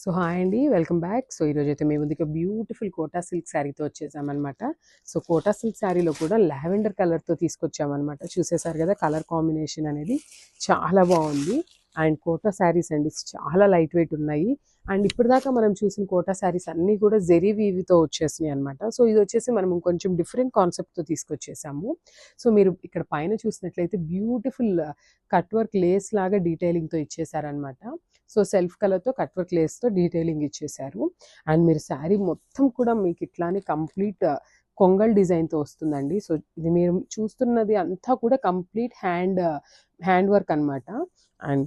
So hi అండి, welcome back. So ఈరోజైతే మేము ముందుకు బ్యూటిఫుల్ కోటా సిల్క్ శారీతో వచ్చేసామన్నమాట. సో కోటా సిల్క్ శారీలో కూడా లావెండర్ కలర్తో తీసుకొచ్చామన్నమాట. చూసేసారు కదా, కలర్ కాంబినేషన్ అనేది చాలా బాగుంది. అండ్ కోటా శారీస్ అండి చాలా లైట్ వెయిట్ ఉన్నాయి. అండ్ ఇప్పటిదాకా మనం చూసిన కోటా శారీస్ అన్నీ కూడా జెరీ వీవితో వచ్చేసినాయి అనమాట. సో ఇది వచ్చేసి మనం కొంచెం డిఫరెంట్ కాన్సెప్ట్తో తీసుకొచ్చేసాము. సో మీరు ఇక్కడ పైన చూసినట్లయితే బ్యూటిఫుల్ కట్ వర్క్ లేస్ లాగా డీటెయిలింగ్తో ఇచ్చేసారనమాట. సో సెల్ఫ్ కలర్తో కట్ వర్క్ లేస్తో డీటెయిలింగ్ ఇచ్చేసారు. అండ్ మీరు శారీ మొత్తం కూడా మీకు ఇట్లానే కంప్లీట్ కొంగల్ డిజైన్తో వస్తుందండి. సో ఇది మీరు చూస్తున్నది అంతా కూడా కంప్లీట్ హ్యాండ్ వర్క్ అనమాట. అండ్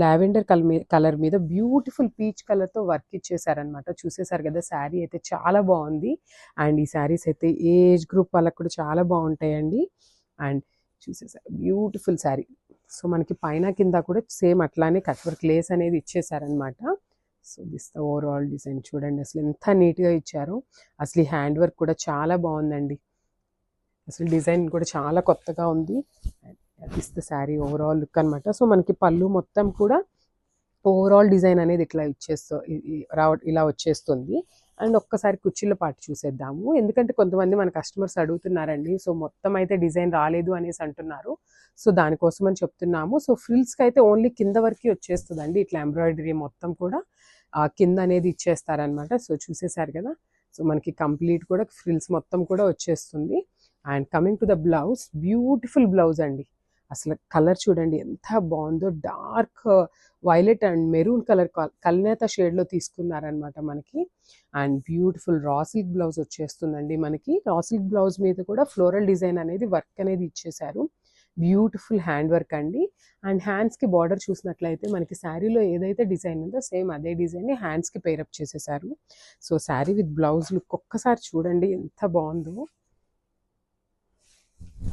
లావెండర్ కలర్ మీద బ్యూటిఫుల్ పీచ్ కలర్తో వర్క్ ఇచ్చేసారనమాట. చూసేసారు కదా, శారీ అయితే చాలా బాగుంది. అండ్ ఈ శారీస్ అయితే ఏజ్ గ్రూప్ వాళ్ళకు కూడా చాలా బాగుంటాయండి. అండ్ చూసేసారు బ్యూటిఫుల్ శారీ. సో మనకి పైన కింద కూడా సేమ్ అట్లానే కట్ వర్క్ లేస్ అనేది ఇచ్చేసారనమాట. So this the overall design చూడండి, అసలు ఎంత నీట్గా ఇచ్చారో. అసలు ఈ హ్యాండ్ వర్క్ కూడా చాలా బాగుందండి. అసలు డిజైన్ కూడా చాలా కొత్తగా ఉంది. This the sari overall look అనమాట. సో మనకి పళ్ళు మొత్తం కూడా ఓవరాల్ డిజైన్ అనేది ఇట్లా ఇలా వచ్చేస్తుంది. అండ్ ఒక్కసారి కుర్చీల పాటు చూసేద్దాము, ఎందుకంటే కొంతమంది మన కస్టమర్స్ అడుగుతున్నారండి. సో మొత్తం అయితే డిజైన్ రాలేదు అనేసి అంటున్నారు. సో దానికోసం అని చెప్తున్నాము. సో ఫ్రిల్స్కి అయితే ఓన్లీ కింద వరకు వచ్చేస్తుందండి. ఇట్లా ఎంబ్రాయిడరీ మొత్తం కూడా కింద అనేది ఇచ్చేస్తారనమాట. సో చూసేసారు కదా, సో మనకి కంప్లీట్ కూడా ఫ్రిల్స్ మొత్తం కూడా వచ్చేస్తుంది. And coming to the blouse, beautiful blouse అండి. అసలు కలర్ చూడండి ఎంత బాగుందో. Dark violet and maroon colour కల్నేత షేడ్లో తీసుకున్నారనమాట మనకి. And beautiful raw silk blouse వచ్చేస్తుందండి మనకి. రా సిల్క్ బ్లౌజ్ మీద కూడా ఫ్లోరల్ డిజైన్ అనేది వర్క్ అనేది ఇచ్చేసారు. బ్యూటిఫుల్ హ్యాండ్ వర్క్ అండి. అండ్ హ్యాండ్స్కి బార్డర్ చూసినట్లయితే మనకి శారీలో ఏదైతే డిజైన్ ఉందో సేమ్ అదే డిజైన్ హ్యాండ్స్కి పేరప్ చేసేసారు. So sari with blouse look ఒక్కసారి చూడండి ఎంత బాగుందో.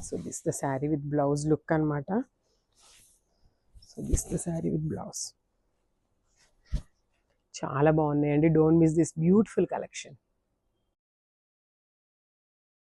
So this the sari with blouse look అనమాట. So this the sari with blouse చాలా బాగున్నాయండి. Don't miss this beautiful collection.